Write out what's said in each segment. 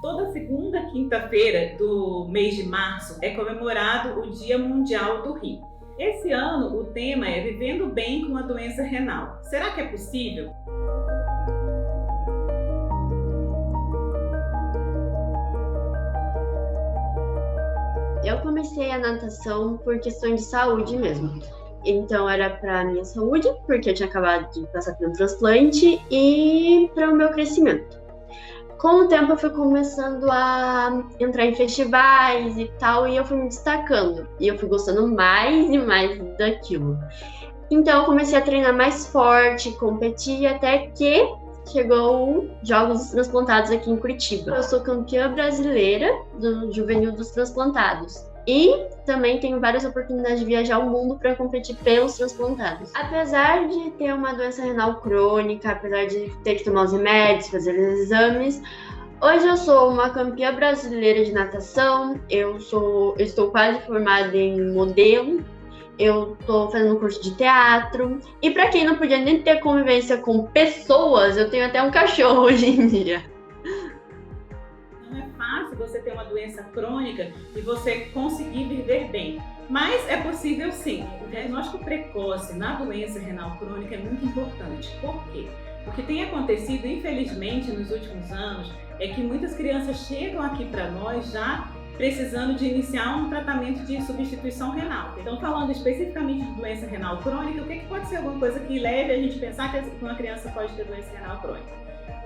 Toda segunda quinta-feira do mês de março é comemorado o Dia Mundial do Rim. Esse ano o tema é Vivendo Bem com a Doença Renal. Será que é possível? Eu comecei a natação por questões de saúde mesmo. Então era para minha saúde, porque eu tinha acabado de passar por um transplante, e para o meu crescimento. Com o tempo eu fui começando a entrar em festivais e tal, e eu fui me destacando. E eu fui gostando mais e mais daquilo. Então eu comecei a treinar mais forte, competir, até que chegou os Jogos dos Transplantados aqui em Curitiba. Eu sou campeã brasileira do Juvenil dos Transplantados. E também tenho várias oportunidades de viajar o mundo para competir pelos transplantados. Apesar de ter uma doença renal crônica, apesar de ter que tomar os remédios, fazer os exames, hoje eu sou uma campeã brasileira de natação, eu estou quase formada em modelo, eu estou fazendo um curso de teatro, e para quem não podia nem ter convivência com pessoas, eu tenho até um cachorro hoje em dia. Não é fácil você ter uma doença crônica e você conseguir viver bem, mas é possível sim. O diagnóstico precoce na doença renal crônica é muito importante. Por quê? O que tem acontecido, infelizmente, nos últimos anos, é que muitas crianças chegam aqui para nós já precisando de iniciar um tratamento de substituição renal. Então, falando especificamente de doença renal crônica, o que pode ser alguma coisa que leve a gente a pensar que uma criança pode ter doença renal crônica?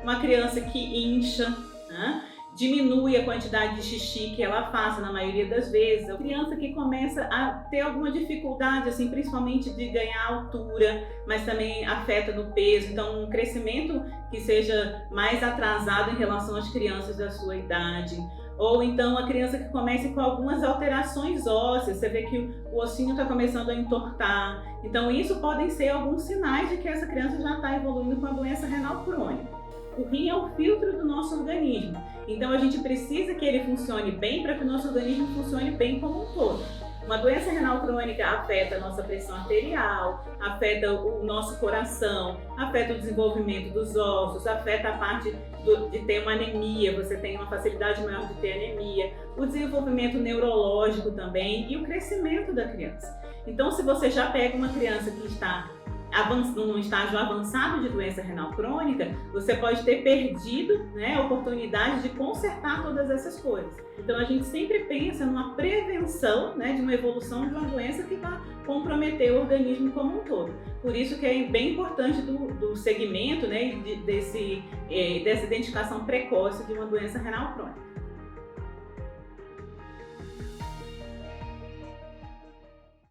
Uma criança que incha, né? Diminui a quantidade de xixi que ela faça na maioria das vezes. A criança que começa a ter alguma dificuldade, assim, principalmente de ganhar altura, mas também afeta no peso. Então, um crescimento que seja mais atrasado em relação às crianças da sua idade. Ou então a criança que comece com algumas alterações ósseas, você vê que o ossinho está começando a entortar. Então isso podem ser alguns sinais de que essa criança já está evoluindo com a doença renal crônica. O rim é o filtro do nosso organismo, então a gente precisa que ele funcione bem para que o nosso organismo funcione bem como um todo. Uma doença renal crônica afeta a nossa pressão arterial, afeta o nosso coração, afeta o desenvolvimento dos ossos, afeta a parte de ter uma anemia, você tem uma facilidade maior de ter anemia, o desenvolvimento neurológico também e o crescimento da criança. Então, se você já pega uma criança que está num estágio avançado de doença renal crônica, você pode ter perdido, né, a oportunidade de consertar todas essas coisas. Então a gente sempre pensa numa prevenção, né, de uma evolução de uma doença que vai comprometer o organismo como um todo. Por isso que é bem importante do segmento, né, dessa identificação precoce de uma doença renal crônica.